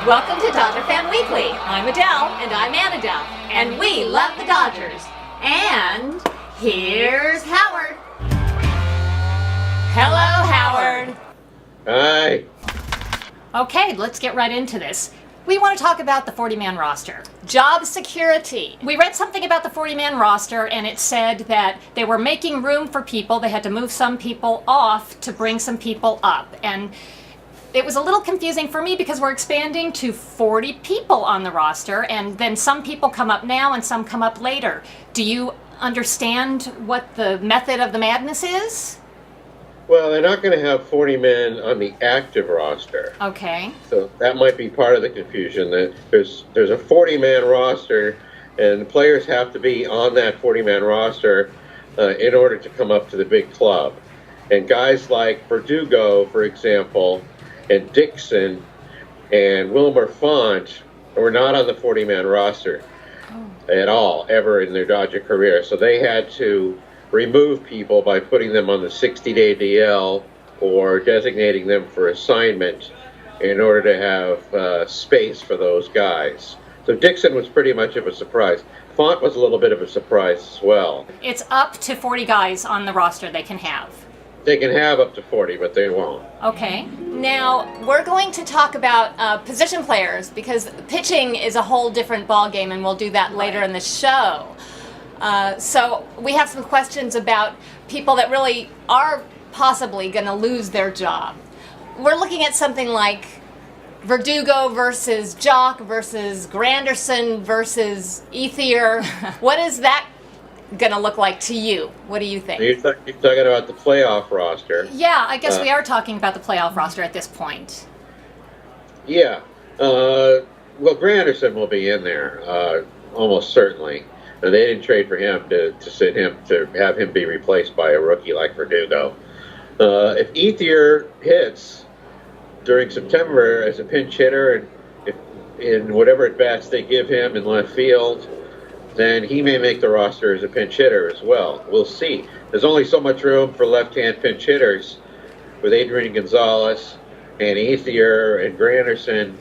Welcome to Dodger Fan Weekly. I'm Adele. And I'm Annadelle. And we love the Dodgers. And here's Howard. Hello, Howard. Hi. Okay, let's get right into this. We want to talk about the 40-man roster. Job security. We read something about the 40-man roster, and it said that they were making room for people. They had to move some people off to bring some people up. And it was a little confusing for me because we're expanding to 40 people on the roster, and then some people come up now and some come up later. Do you understand what the method of the madness is? Well, they're not going to have 40 men on the active roster. Okay. So that might be part of the confusion. That there's a 40-man roster, and the players have to be on that 40-man roster in order to come up to the big club. And guys like Verdugo, for example, and Dixon and Wilmer Font were not on the 40-man roster at all, ever in their Dodger career. So they had to remove people by putting them on the 60-day DL or designating them for assignment in order to have space for those guys. So Dixon was pretty much of a surprise. Font was a little bit of a surprise as well. It's up to 40 guys on the roster they can have. They can have up to 40, but they won't. Okay. Now, we're going to talk about position players because pitching is a whole different ballgame, and we'll do that later in the show. So we have some questions about people that really are possibly going to lose their job. We're looking at something like Verdugo versus Jock versus Granderson versus Ethier. What is that going to look like to you? What do you think? You're talking about the playoff roster. Yeah, I guess we are talking about the playoff roster at this point. Yeah. Well, Granderson will be in there, almost certainly. They didn't trade for him to have him be replaced by a rookie like Verdugo. If Ethier hits during September as a pinch hitter, and if in whatever at bats they give him in left field, then he may make the roster as a pinch hitter as well. We'll see. There's only so much room for left-hand pinch hitters with Adrian Gonzalez and Ethier and Granderson,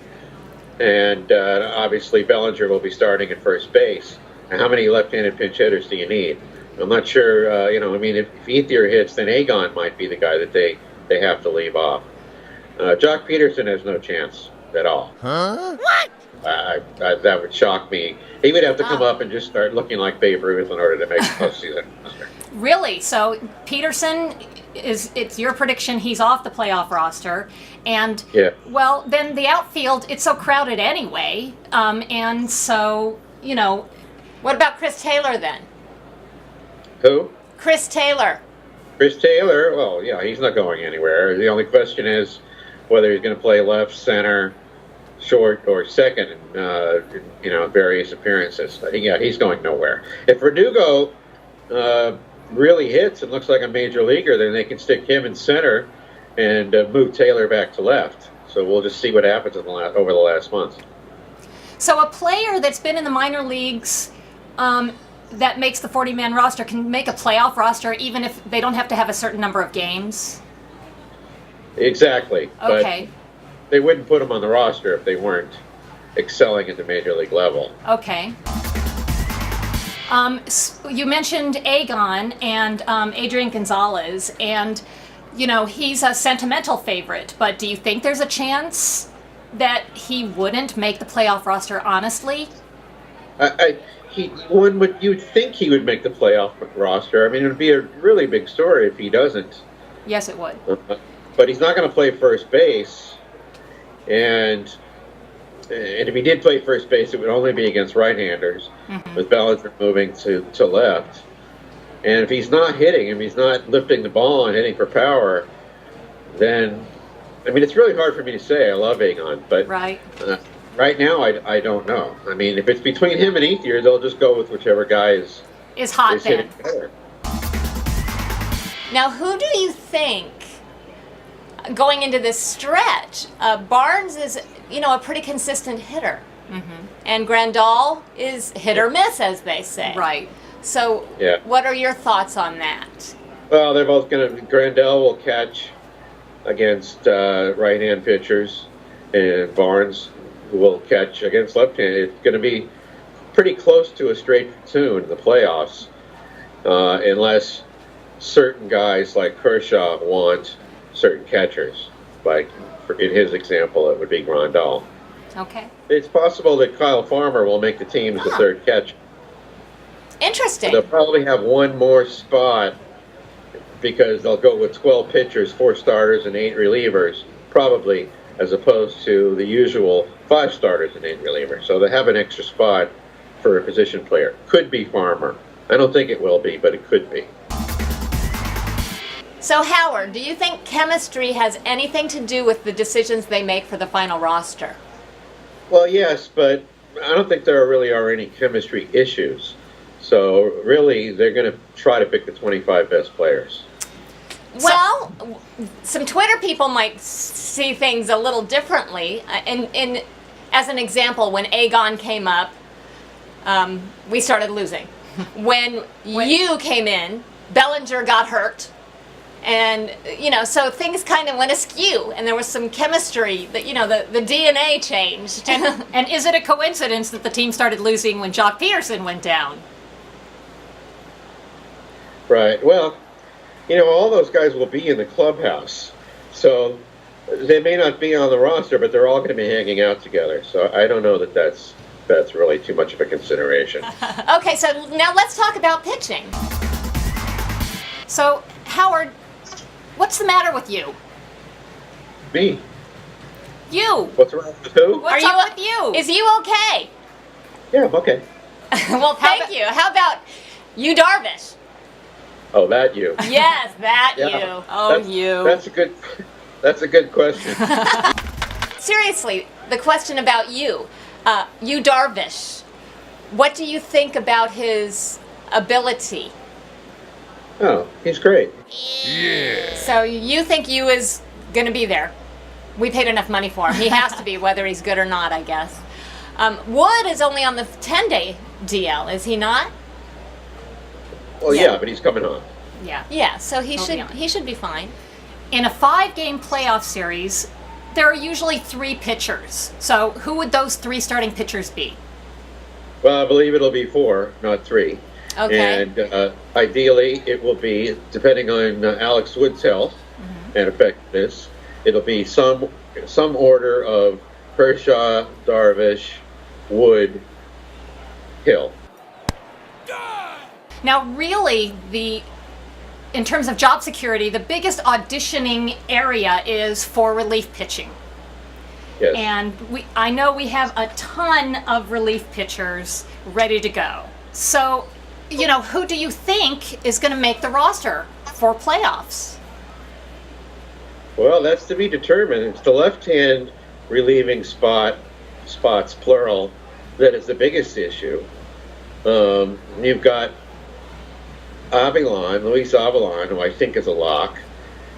and obviously Bellinger will be starting at first base. Now, how many left-handed pinch hitters do you need? I'm not sure. If Ethier hits, then Agon might be the guy that they have to leave off. Jock Peterson has no chance at all. Huh? What? That would shock me. He would have to come up and just start looking like Babe Ruth in order to make the postseason. Really? So Peterson, it's your prediction he's off the playoff roster, and yeah. Well, then the outfield, it's so crowded anyway, and so what about Chris Taylor then? Who? Chris Taylor. Chris Taylor? Well, yeah, he's not going anywhere. The only question is whether he's going to play left, center, short, or second in various appearances. Yeah, he's going nowhere. If Verdugo really hits and looks like a major leaguer, then they can stick him in center and move Taylor back to left. So we'll just see what happens over the last month. So a player that's been in the minor leagues that makes the 40-man roster can make a playoff roster even if they don't have to have a certain number of games? Exactly. Okay. But they wouldn't put him on the roster if they weren't excelling at the major league level. Okay. You mentioned Agon and Adrian Gonzalez, and he's a sentimental favorite, but do you think there's a chance that he wouldn't make the playoff roster, honestly? You'd think he would make the playoff roster. I mean, it would be a really big story if he doesn't. Yes, it would. But he's not going to play first base, and if he did play first base, it would only be against right-handers, with Bellinger moving to left. And if he's not hitting, if he's not lifting the ball and hitting for power, then, it's really hard for me to say. I love Agon, but right now I don't know. I mean, if it's between him and Ethier, they'll just go with whichever guy is hot then. Better. Now, who do you think, going into this stretch, Barnes is, a pretty consistent hitter. And Grandal is hit or miss, as they say. Right. So, yeah. What are your thoughts on that? Well, they're both Grandal will catch against right-hand pitchers, and Barnes will catch against left-handed. It's going to be pretty close to a straight platoon in the playoffs, unless certain guys like Kershaw want certain catchers. Like in his example, it would be Grandal. Okay. It's possible that Kyle Farmer will make the team as the third catcher. Interesting. They'll probably have one more spot because they'll go with 12 pitchers, 4 starters, and 8 relievers, probably, as opposed to the usual 5 starters and 8 relievers. So they have an extra spot for a position player. Could be Farmer. I don't think it will be, but it could be. So Howard, do you think chemistry has anything to do with the decisions they make for the final roster? Well, yes, but I don't think there really are any chemistry issues. So really, they're going to try to pick the 25 best players. Well, some Twitter people might see things a little differently. As an example, when Aegon came up, we started losing. When you came in, Bellinger got hurt. And, so things kind of went askew, and there was some chemistry that, the DNA changed. And is it a coincidence that the team started losing when Jock Peterson went down? Right. Well, all those guys will be in the clubhouse. So they may not be on the roster, but they're all going to be hanging out together. So I don't know that that's really too much of a consideration. Okay, so now let's talk about pitching. So, Howard, what's the matter with you? Me? You. What's wrong with who? What's up with you? Is you okay? Yeah, I'm okay. Well, thank you. How about you, Darvish? Oh, that you. Yes, that Yeah. you. Oh, you. That's a good question. Seriously, the question about you. You, Darvish. What do you think about his ability? Oh, he's great. So you think you is going to be there? We paid enough money for him. He has to be, whether he's good or not, I guess. Wood is only on the 10-day DL, is he not? Well, yeah, but he's coming on. Yeah. Yeah, so He'll be on. he should be fine. In a 5-game playoff series, there are usually 3 pitchers. So who would those 3 starting pitchers be? Well, I believe it'll be 4, not 3. Okay. And ideally, it will be, depending on Alex Wood's health and effectiveness, it'll be some order of Kershaw, Darvish, Wood, Hill. Now, really, in terms of job security, the biggest auditioning area is for relief pitching. Yes. And I know we have a ton of relief pitchers ready to go. So, who do you think is going to make the roster for playoffs? Well, that's to be determined. It's the left-hand relieving spots, plural, that is the biggest issue. You've got Luis Avilan, who I think is a lock.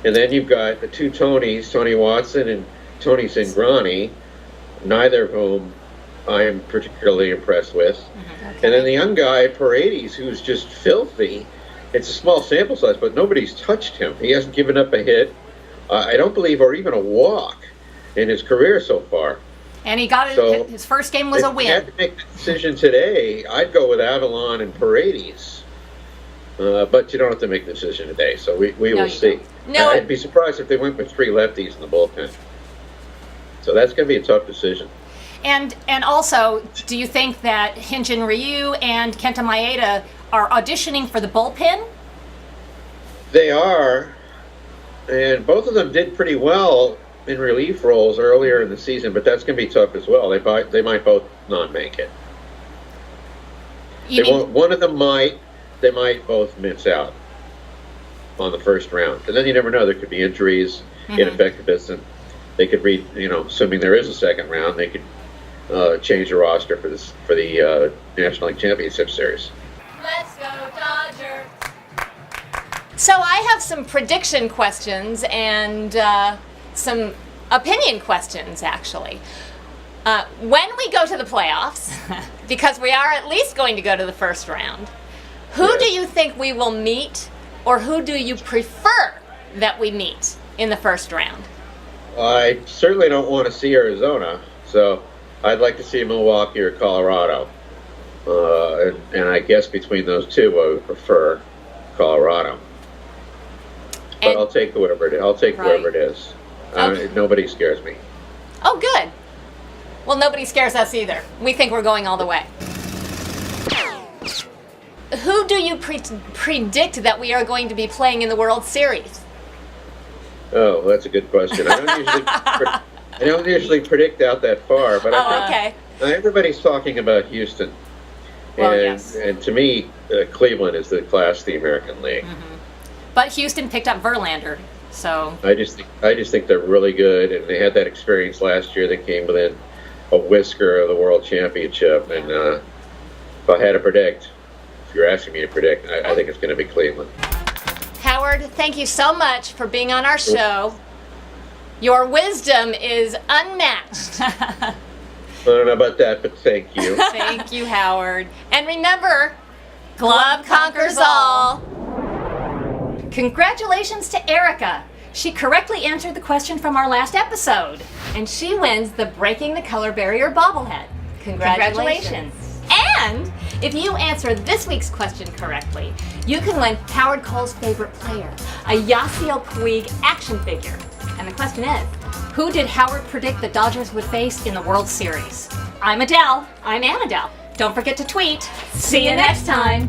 And then you've got the 2 Tonys, Tony Watson and Tony Cingrani, neither of whom I am particularly impressed with. Okay. And then the young guy, Paredes, who's just filthy. It's a small sample size, but nobody's touched him. He hasn't given up a hit, I don't believe, or even a walk in his career so far. And he got his first game was a win. If you had to make the decision today, I'd go with Avilan and Paredes. But you don't have to make the decision today, so we will see. No. I'd be surprised if they went with 3 lefties in the bullpen. So that's going to be a tough decision. And also, do you think that Hyun-Jin Ryu and Kenta Maeda are auditioning for the bullpen? They are, and both of them did pretty well in relief roles earlier in the season, but that's going to be tough as well. They might both not make it. One of them might. They might both miss out on the first round. And then you never know. There could be injuries, ineffectiveness, and they could assuming there is a second round, they could change the roster for the National League Championship Series. Let's go, Dodgers! So I have some prediction questions and some opinion questions, actually. When we go to the playoffs, because we are at least going to go to the first round, who do you think we will meet, or who do you prefer that we meet in the first round? I certainly don't want to see Arizona, so I'd like to see Milwaukee or Colorado. And I guess between those two, I would prefer Colorado. But And- I'll take whoever it is. I'll take Right. whoever it is. Okay. Nobody scares me. Oh, good. Well, nobody scares us either. We think we're going all the way. Who do you predict that we are going to be playing in the World Series? Oh, that's a good question. I don't usually predict out that far, but Oh, I think okay. everybody's talking about Houston. Well, and, yes. and to me, Cleveland is the class of the American League. But Houston picked up Verlander, so I just think they're really good, and they had that experience last year. They came within a whisker of the World Championship, and if I had to predict, if you're asking me to predict, I think it's going to be Cleveland. Howard, thank you so much for being on our show. Your wisdom is unmatched. I don't know about that, but thank you. Thank you, Howard. And remember, glove conquers all. congratulations to Erica. She correctly answered the question from our last episode. And she wins the Breaking the Color Barrier bobblehead. Congratulations. And if you answer this week's question correctly, you can win Howard Cole's favorite player, a Yasiel Puig action figure. And the question is, Who did Howard predict the Dodgers would face in the World Series? I'm Adele. I'm Annadelle. Don't forget to tweet. See you next time.